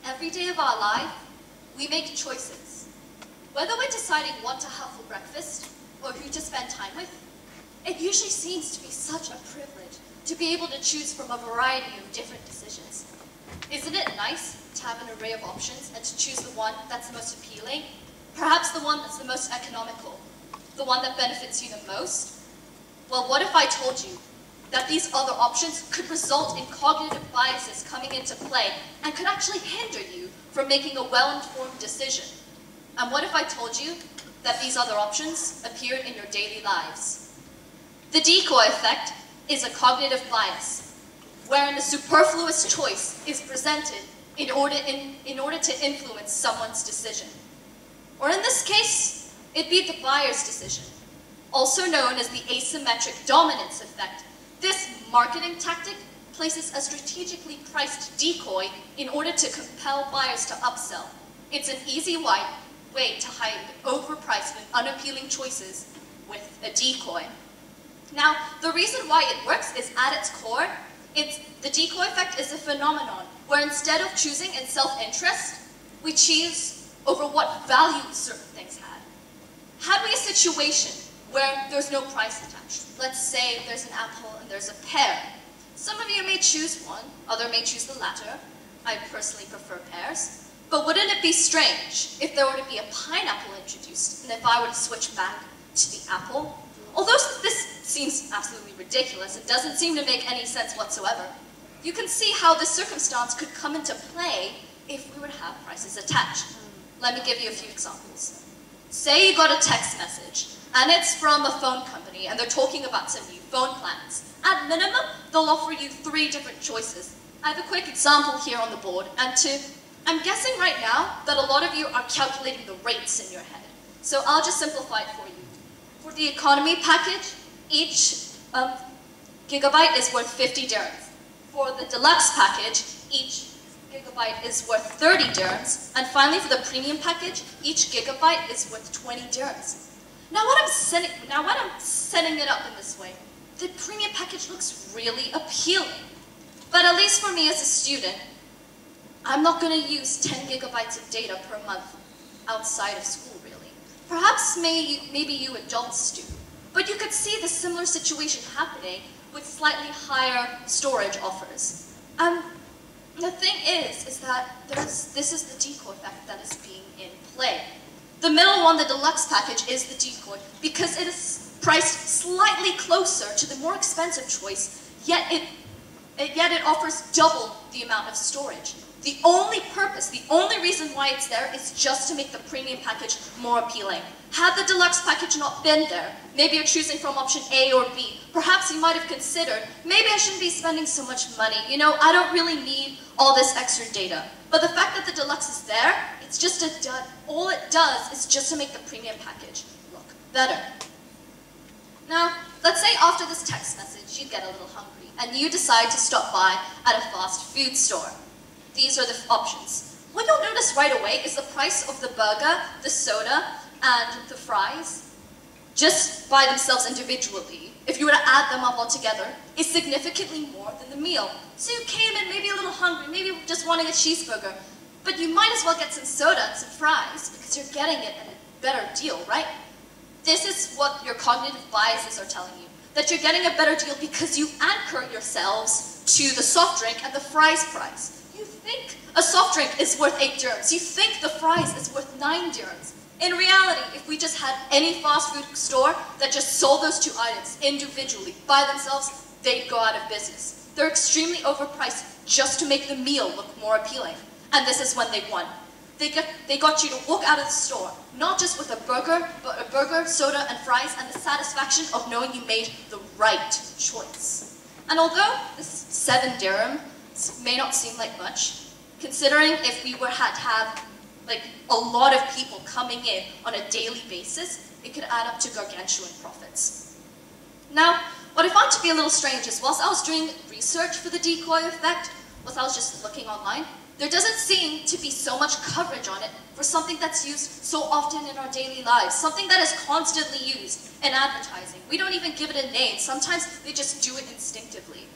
Every day of our life, we make choices. Whether we're deciding what to have for breakfast or who to spend time with, it usually seems to be such a privilege to be able to choose from a variety of different decisions. Isn't it nice to have an array of options and to choose the one that's the most appealing? Perhaps the one that's the most economical, the one that benefits you the most? Well, what if I told you that these other options could result in cognitive biases coming into play and could actually hinder you from making a well-informed decision? And what if I told you that these other options appeared in your daily lives? The decoy effect is a cognitive bias, wherein the superfluous choice is presented in order to influence someone's decision. Or in this case, it'd be the buyer's decision, also known as the asymmetric dominance effect. This marketing tactic places a strategically priced decoy in order to compel buyers to upsell. It's an easy way to hide overpriced and unappealing choices with a decoy. Now, the reason why it works is at its core, the decoy effect is a phenomenon where instead of choosing in self-interest, we choose over what value certain things had. Had we a situation where there's no price attached, let's say there's an apple and there's a pear. Some of you may choose one, others may choose the latter. I personally prefer pears. But wouldn't it be strange if there were to be a pineapple introduced and if I were to switch back to the apple? Although this seems absolutely ridiculous, it doesn't seem to make any sense whatsoever. You can see how this circumstance could come into play if we were to have prices attached. Let me give you a few examples. Say you got a text message, and it's from a phone company, and they're talking about some new phone plans. At minimum, they'll offer you 3 different choices. I have a quick example here on the board, and I'm guessing right now that a lot of you are calculating the rates in your head. So I'll just simplify it for you. For the economy package, each gigabyte is worth 50 dirhams. For the deluxe package, each gigabyte is worth 30 dirhams. And finally, for the premium package, each gigabyte is worth 20 dirhams. Now when I'm setting it up in this way, the premium package looks really appealing. But at least for me as a student, I'm not going to use 10 gigabytes of data per month outside of school, really. Perhaps maybe you adults do. But you could see the similar situation happening with slightly higher storage offers. The thing is that this is the decoy effect that is being in play. The middle one, the deluxe package, is the decoy because it is priced slightly closer to the more expensive choice, yet it offers double the amount of storage. The only purpose, the only reason why it's there is just to make the premium package more appealing. Had the deluxe package not been there, maybe you're choosing from option A or B, perhaps you might have considered, maybe I shouldn't be spending so much money, you know, I don't really need all this extra data. But the fact that the deluxe is there, it's just a dud. All it does is just to make the premium package look better. Now, let's say after this text message, you get a little hungry, and you decide to stop by at a fast food store. These are the options. What you'll notice right away is the price of the burger, the soda, and the fries, just by themselves individually, if you were to add them up all together, is significantly more than the meal. So you came in maybe a little hungry, maybe just wanting a cheeseburger, but you might as well get some soda and some fries because you're getting it at a better deal, right? This is what your cognitive biases are telling you, that you're getting a better deal because you anchor yourselves to the soft drink and the fries price. You think a soft drink is worth 8 dirhams. You think the fries is worth 9 dirhams. In reality, if we just had any fast food store that just sold those 2 items individually by themselves, they'd go out of business. They're extremely overpriced just to make the meal look more appealing. And this is when they won. They got you to walk out of the store, not just with a burger, but a burger, soda, and fries, and the satisfaction of knowing you made the right choice. And although this 7 dirham may not seem like much, considering if we had to have like a lot of people coming in on a daily basis, it could add up to gargantuan profits. Now, what I found to be a little strange is whilst I was doing research for the decoy effect, whilst I was just looking online, there doesn't seem to be so much coverage on it for something that's used so often in our daily lives, something that is constantly used in advertising. We don't even give it a name. Sometimes they just do it instinctively.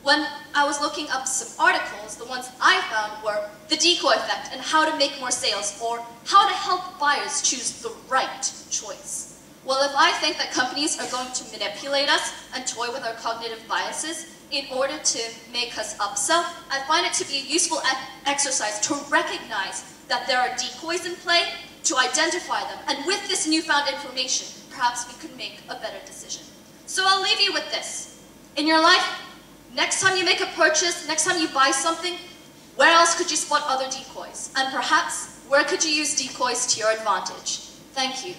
When I was looking up some articles, the ones I found were the Decoy Effect and how to make more sales, or how to help buyers choose the right choice. Well, if I think that companies are going to manipulate us and toy with our cognitive biases in order to make us upsell, I find it to be a useful exercise to recognize that there are decoys in play, to identify them, and with this newfound information, perhaps we could make a better decision. So I'll leave you with this. In your life, next time you make a purchase, next time you buy something, where else could you spot other decoys? And perhaps, where could you use decoys to your advantage? Thank you.